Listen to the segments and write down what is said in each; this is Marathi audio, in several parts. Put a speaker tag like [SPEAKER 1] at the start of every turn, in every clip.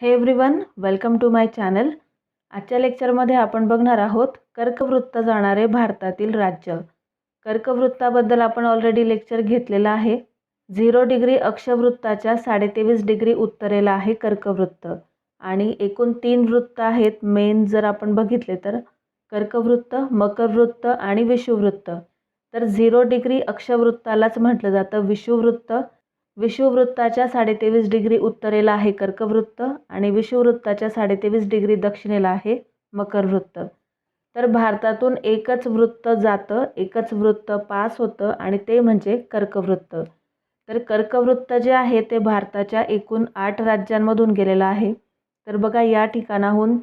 [SPEAKER 1] हे everyone, welcome to my channel. आजच्या लेक्चरमध्ये आपण बघणार आहोत कर्कवृत्त जाणारे भारतातील राज्य। कर्कवृत्ताबद्दल आपण ऑलरेडी लेक्चर घेतलेला आहे। 0 डिग्री अक्षवृत्ताच्या 23.5 डिग्री उत्तरेला आहे कर्कवृत्त आणि एकूण 3 वृत्त आहेत मेन जर आपण बघितले तर कर्कवृत्त, मकरवृत्त आणि विषुववृत्त। तर 0 डिग्री अक्षवृत्तालाच म्हटलं जातं विषुववृत्त। विषुववृत्ताच्या 23.5 डिग्री उत्तरेला आहे कर्कवृत्त आणि विषुववृत्ताच्या 23.5 डिग्री दक्षिणेला आहे मकरवृत्त। तर भारतातून एकच वृत्त जातं, एकच वृत्त पास होतं आणि ते म्हणजे कर्कवृत्त। तर कर्कवृत्त जे आहे ते भारताच्या एकूण 8 राज्यांमधून गेलेलं आहे। तर बघा या ठिकाणाहून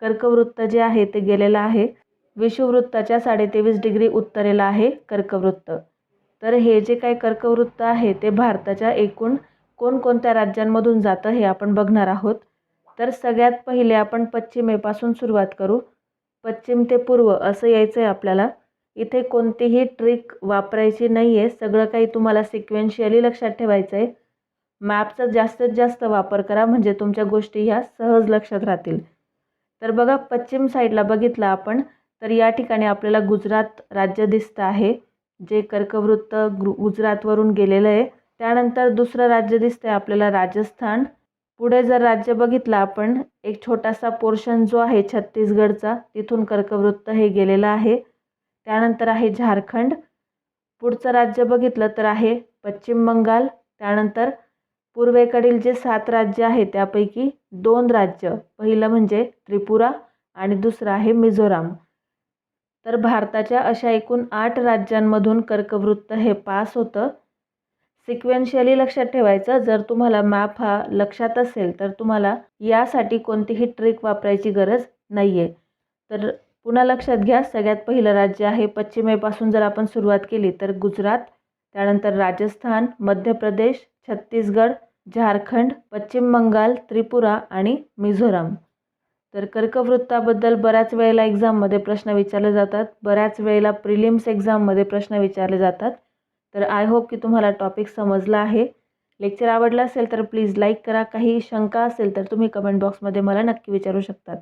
[SPEAKER 1] कर्कवृत्त जे आहे ते गेलेलं आहे। विषुववृत्ताच्या 23.5 डिग्री उत्तरेला आहे कर्कवृत्त। तर हे जे काही कर्कवृत्त आहे ते भारताच्या एकूण कोणकोणत्या राज्यांमधून जातं हे आपण बघणार आहोत। तर सगळ्यात पहिले आपण पश्चिमेपासून सुरुवात करू। पश्चिम ते पूर्व असं यायचं आहे आपल्याला। इथे कोणतीही ट्रिक वापरायची नाही आहे, सगळं काही तुम्हाला सिक्वेन्शियली लक्षात ठेवायचं आहे। मॅपचा जास्तीत जास्त वापर करा म्हणजे तुमच्या गोष्टी ह्या सहज लक्षात राहतील। तर बघा पश्चिम साईडला बघितलं आपण तर या ठिकाणी आपल्याला गुजरात राज्य दिसतं आहे, जे कर्कवृत्त गुजरातवरून गेलेलं आहे। त्यानंतर दुसरं राज्य दिसतंय आपल्याला राजस्थान। पुढे जर राज्य बघितलं आपण एक छोटासा पोर्शन जो आहे छत्तीसगडचा, तिथून कर्कवृत्त हे गेलेलं आहे। त्यानंतर आहे झारखंड। पुढचं राज्य बघितलं तर आहे पश्चिम बंगाल। त्यानंतर पूर्वेकडील जे 7 राज्य आहे त्यापैकी 2 राज्य, पहिलं म्हणजे त्रिपुरा आणि दुसरं आहे मिझोराम। तर भारताच्या अशा एकूण 8 राज्यांमधून कर्कवृत्त हे पास होतं। सिक्वेन्शियली लक्षात ठेवायचं, जर तुम्हाला मॅप हा लक्षात असेल तर तुम्हाला यासाठी कोणतीही ट्रिक वापरायची गरज नाही आहे। तर पुन्हा लक्षात घ्या, सगळ्यात पहिलं राज्य आहे पश्चिमेपासून जर आपण सुरुवात केली तर गुजरात, त्यानंतर राजस्थान, मध्य प्रदेश, छत्तीसगड, झारखंड, पश्चिम बंगाल, त्रिपुरा आणि मिझोराम। तर कर्कवृत्ताबद्दल बऱ्याच वेळेला एक्झाममध्ये प्रश्न विचारले जातात, बऱ्याच वेळेला प्रिलिम्स एक्झाममध्ये प्रश्न विचारले जातात। तर आय होप की तुम्हाला टॉपिक समजला आहे। लेक्चर आवडला असेल तर प्लीज लाईक करा। काही शंका असेल तर तुम्ही कमेंट बॉक्समध्ये मला नक्की विचारू शकतात।